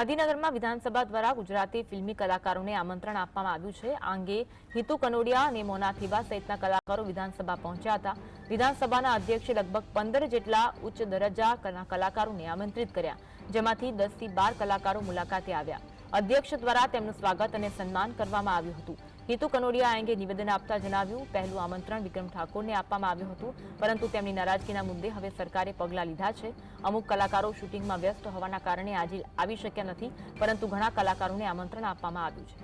ગાંધીનગરમાં વિધાનસભા દ્વારા ગુજરાતી ફિલ્મી કલાકારોને આમંત્રણ આપવામાં આવ્યું છે। આ અંગે હિતુ કનોડિયા અને મોના થીબા સહિતના કલાકારો વિધાનસભા પહોંચ્યા હતા। વિધાનસભાના અધ્યક્ષે લગભગ 15 જેટલા ઉચ્ચ દરજ્જાના કલાકારોને આમંત્રિત કર્યા, જેમાંથી 10 થી 12 કલાકારો મુલાકાતે આવ્યા। અધ્યક્ષ દ્વારા તેમનું સ્વાગત અને સન્માન કરવામાં આવ્યું હતું। હિતુ કનોડિયા આ અંગે નિવેદન આપતા જણાવ્યું, પહેલું આમંત્રણ વિક્રમ ઠાકોરને આપવામાં આવ્યું હતું, પરંતુ તેમની નારાજગીના મુદ્દે હવે સરકારે પગલાં લીધા છે। અમુક કલાકારો શૂટિંગમાં વ્યસ્ત હોવાના કારણે આજે આવી શક્યા નથી, પરંતુ ઘણા કલાકારોને આમંત્રણ આપવામાં આવ્યું છે।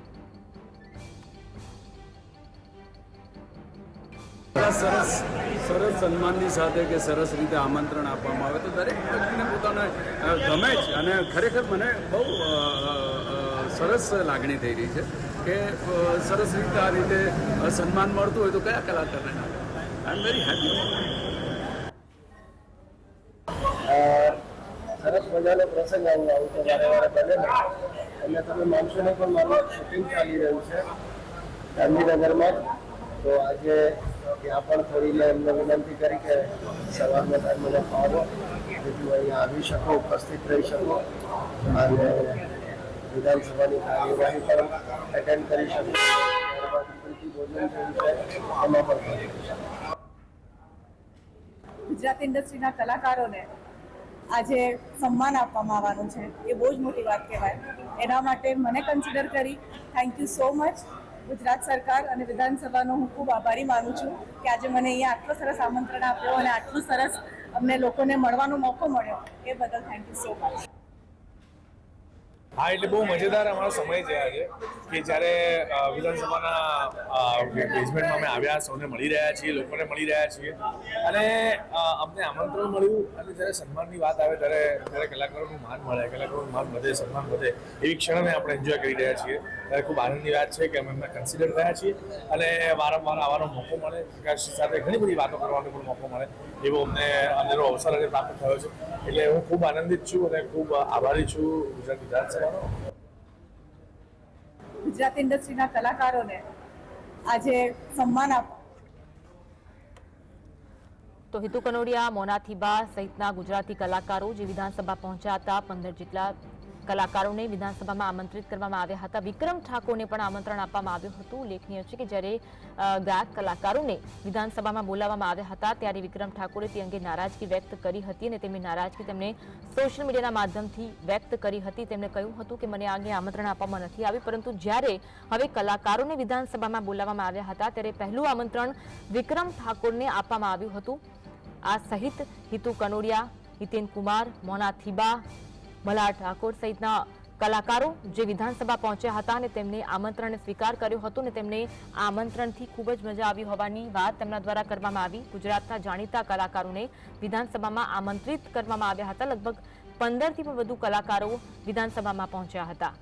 સરસ સન્માનની સાથે કે સરસ રીતે આમંત્રણ આપવામાં આવે તો દરેક વ્યક્તિને પોતાને ગમે જ, અને ખરેખર મને બહુ સરસ લાગણી થઈ રહી છે કે સરસ રીતે આ રીતે સન્માન મળતું હોય તો કયા કલાકારને આઈ એમ વેરી હેપી। સરસ મજાનો પ્રસંગ આવું તો વારે વારે બને ને, અને તમે માનશો ને પણ મારું શૂટિંગ ચાલી રહ્યું છે ગાંધીનગરમાં। તો આજે ત્યાં પણ થોડી એમને વિનંતી કરી કે સવારના ટાઈમ મને ફાવો, જેથી હું અહીંયા આવી શકું, ઉપસ્થિત રહી શકું અને વિધાનસભાની કાર્યવાહી પણ એટેન્ડ કરી શકું। ભોજન થયું છે એમાં પણ કરી શકું। ગુજરાત ઇન્ડસ્ટ્રીના કલાકારોને આજે સન્માન આપવામાં આવવાનું છે, એ બહુ જ મોટી વાત કહેવાય। એના માટે મને કન્સિડર કરી thank you so much Gujarat સરકાર અને વિધાનસભાનો હું ખૂબ આભારી માનું છું કે આજે મને અહીંયા આટલો સરસ આમંત્રણ આપ્યો અને આટલું સરસ અમને લોકોને મળવાનો મોકો મળ્યો, એ બદલ થેન્ક યુ સો મચ। હા, એટલે બહુ મજેદાર અમારો સમય છે આજે કે જ્યારે વિધાનસભાના બેઝમેન્ટમાં અમે આવ્યા, સૌને મળી રહ્યા છીએ, લોકોને મળી રહ્યા છીએ અને અમને આમંત્રણ મળ્યું અને જ્યારે સન્માનની વાત આવે ત્યારે કલાકારોનું માન મળે, કલાકારોનું માન વધે, સન્માન વધે, એવી ક્ષણને આપણે એન્જોય કરી રહ્યા છીએ। ત્યારે ખૂબ આનંદની વાત છે કે અમે એમને કન્સિડર થયા છીએ અને વારંવાર આવવાનો મોકો મળે, પ્રકાશ સાથે ઘણી બધી વાતો કરવાનો પણ મોકો મળે એવો અમને અંદરનો અવસર આજે પ્રાપ્ત થયો છે। એટલે હું ખૂબ આનંદિત છું અને ખૂબ આભારી છું ગુજરાત વિધાનસભાનો। ગુજરાત ઇન્ડસ્ટ્રીના કલાકારોને આજે સન્માન તો હિતુ કનોડિયા, મોના થીબા સહિતના ગુજરાતી કલાકારો જે વિધાનસભા પહોંચ્યા હતા, 15 જેટલા કલાકારોને વિધાનસભામાં આમંત્રિત કરવામાં આવ્યા હતા। વિક્રમ ઠાકોરને પણ આમંત્રણ આપવામાં આવ્યું હતું। ઉલ્લેખનીય છે કે જ્યારે ગાયક કલાકારોને વિધાનસભામાં બોલાવવામાં આવ્યા હતા ત્યારે વિક્રમ ઠાકોરે તે અંગે નારાજગી વ્યક્ત કરી હતી અને તેમની નારાજગી તેમણે સોશિયલ મીડિયાના માધ્યમથી વ્યક્ત કરી હતી। તેમણે કહ્યું હતું કે મને આગે આમંત્રણ આપવામાં નથી આવ્યું, પરંતુ જ્યારે હવે કલાકારોને વિધાનસભામાં બોલાવવામાં આવ્યા હતા ત્યારે પહેલું આમંત્રણ વિક્રમ ઠાકોરને આપવામાં આવ્યું હતું। આ સહિત હિતુ કનોડિયા, હિતેન કુમાર, મોના થીબા, મલ્હાર ઠાકોર સહિતના કલાકારો જે વિધાનસભા પહોંચ્યા હતા અને તેમને આમંત્રણને સ્વીકાર કર્યો હતો અને તેમને આ આમંત્રણથી ખૂબ જ મજા આવી હોવાની વાત તેમના દ્વારા કરવામાં આવી। ગુજરાતના જાણીતા કલાકારોને વિધાનસભામાં આમંત્રિત કરવામાં આવ્યા હતા। લગભગ 15 થી પણ વધુ કલાકારો વિધાનસભામાં પહોંચ્યા હતા।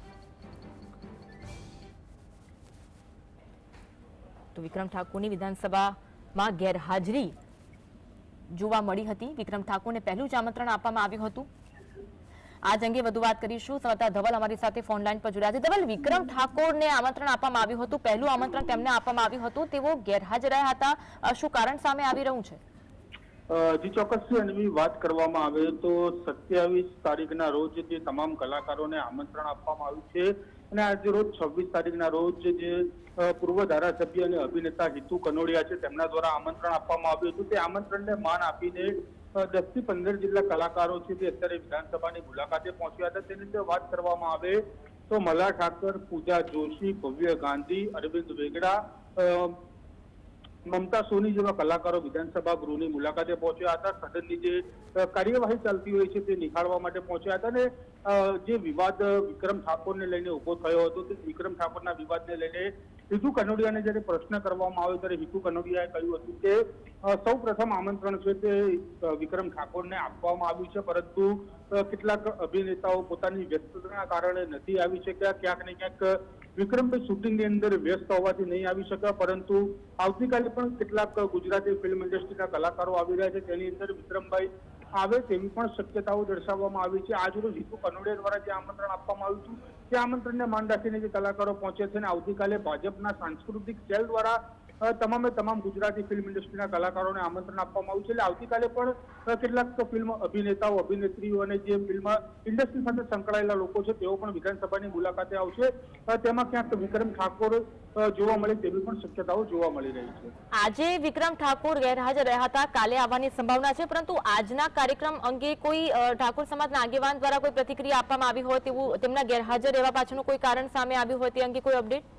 તો વિક્રમ ઠાકોરની વિધાનસભામાં ગેરહાજરી જોવા મળી હતી। વિક્રમ ઠાકોરને પહેલું જ આમંત્રણ આપવામાં આવ્યું હતું। આજ અંગે વધુ વાત કરીશું। સંવાદદાતા ધવલ અમારી સાથે ફોન લાઈન પર જોડાયા છે। ધવલ, વિક્રમ ઠાકોરને આમંત્રણ આપવામાં આવ્યું હતું, પહેલું આમંત્રણ તેમને આપવામાં આવ્યું હતું, તેઓ ગેરહાજર રહ્યા હતા, શું કારણ સામે આવી રહ્યું છે? જી ચોક્કસ, એની વાત કરવામાં આવે તો 27 તારીખના રોજ જે તમામ કલાકારોને આમંત્રણ આપવામાં આવ્યું છે અને આજે રોજ 26 તારીખના રોજ જે પૂર્વ ધારાસભ્ય અને અભિનેતા હિતુ કનોડિયા છે તેમના દ્વારા આમંત્રણ આપવામાં આવ્યું હતું। તે આમંત્રણને માન આપીને 10 થી 15 જેટલા કલાકારો છે તે અત્યારે વિધાનસભાની મુલાકાતે પહોંચ્યા હતા। તેની જો વાત કરવામાં આવે તો મલ્હાર ઠાકર, પૂજા જોશી, ભવ્ય ગાંધી, અરવિંદ વેગડા, મમતા સોની જેવા કલાકારો વિધાનસભા ગૃહની મુલાકાતે પહોંચ્યા હતા। સદનની જે કાર્યવાહી ચાલતી હોય છે તે નિહાળવા માટે પહોંચ્યા હતા અને જે વિવાદ વિક્રમ ઠાકોરને લઈને ઉભો થયો હતો તે વિક્રમ ઠાકોરના વિવાદને લઈને હિતુ કનોડિયાને જ્યારે પ્રશ્ન કરવામાં આવ્યો ત્યારે હિતુ કનોડિયાએ કહ્યું હતું કે સૌ પ્રથમ આમંત્રણ છે તે વિક્રમ ઠાકોરને આપવામાં આવ્યું છે, પરંતુ કેટલાક અભિનેતાઓ પોતાની વ્યસ્તતાના કારણે નથી આવી શક્યા। ક્યાંક ને ક્યાંક વિક્રમભાઈ શૂટિંગની અંદર વ્યસ્ત હોવાથી નહીં આવી શક્યા, પરંતુ આવતીકાલે પણ કેટલાક ગુજરાતી ફિલ્મ ઇન્ડસ્ટ્રીના કલાકારો આવી રહ્યા છે, તેની અંદર વિક્રમભાઈ આવે તેવી પણ શક્યતાઓ દર્શાવવામાં આવી છે। આજરોજ હિતુ કનોડિયા દ્વારા જે આમંત્રણ આપવામાં આવ્યું હતું તે આમંત્રણને માન રાખીને જે કલાકારો પહોંચ્યા છે અને આવતીકાલે ભાજપના સાંસ્કૃતિક સેલ દ્વારા તમામે તમામ ગુજરાતી ફિલ્મ ઇન્ડસ્ટ્રીના કલાકારોને આમંત્રણ આપવામાં આવ્યું છે. એટલે આવતીકાલે પણ કેટલાક ફિલ્મ અભિનેતાઓ અભિનેત્રીઓ અને જે ફિલ્મ ઇન્ડસ્ટ્રી સાથે સંકળાયેલા લોકો છે તેઓ પણ વિધાનસભાની મુલાકાતે આવશે. તેમાં ક્યાંક વિક્રમ ઠાકોર જોવા મળે તેવી પણ શક્યતાઓ જોવા મળી રહી છે. આજે વિક્રમ ઠાકોર ગેરહાજર રહ્યા હતા, કાલે આવવાની સંભાવના છે, પરંતુ આજના કાર્યક્રમ અંગે કોઈ ઠાકોર સમાજના આગેવાન દ્વારા કોઈ પ્રતિક્રિયા આપવામાં આવી હોય તેવું, તેમના ગેરહાજર રહેવા પાછળનું કોઈ કારણ સામે આવ્યું હોય તે અંગે કોઈ અપડેટ?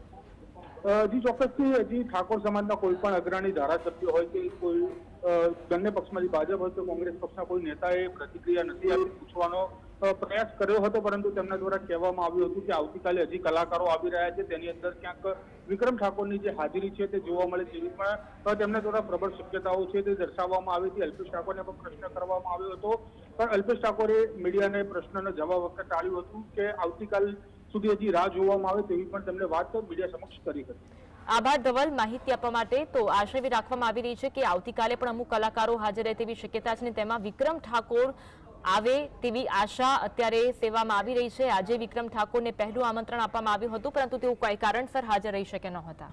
જી ચોક્કસથી હજી ઠાકોર સમાજના કોઈ પણ અગ્રણી ધારાસભ્ય હોય કે કોઈ બંને પક્ષમાંથી ભાજપ હોય તો કોંગ્રેસ પક્ષના કોઈ નેતાએ પ્રતિક્રિયા નથી આપી. પૂછવાનો પ્રયાસ કર્યો હતો, પરંતુ તેમના દ્વારા કહેવામાં આવ્યું હતું કે આવતીકાલે હજી કલાકારો આવી રહ્યા છે, તેની અંદર ક્યાંક વિક્રમ ઠાકોરની જે હાજરી છે તે જોવા મળે તેવી પણ તેમના દ્વારા પ્રબળ શક્યતાઓ છે તે દર્શાવવામાં આવી હતી. અલ્પેશ ઠાકોરને પણ પ્રશ્ન કરવામાં આવ્યો હતો, પણ અલ્પેશ ઠાકોરે મીડિયાને પ્રશ્નનો જવાબ વખતે ટાળ્યું હતું કે આવતીકાલ સુધી હજી રાહ જોવામાં આવે તેવી પણ તેમણે વાત મીડિયા સમક્ષ કરી હતી. આભાર ધવલ માહિતી આપવા માટે. તો આશા એવી રાખવામાં આવી રહી છે કે આવતીકાલે પણ અમુક કલાકારો હાજર રહે તેવી શક્યતા છે, તેમાં વિક્રમ ઠાકોર આવે તેવી આશા અત્યારે સેવામાં આવી રહી છે. આજે વિક્રમ ઠાકોરને પહેલું આમંત્રણ આપવામાં આવ્યું હતું, પરંતુ તેઓ કોઈ કારણસર હાજર રહી શકે ન હતા.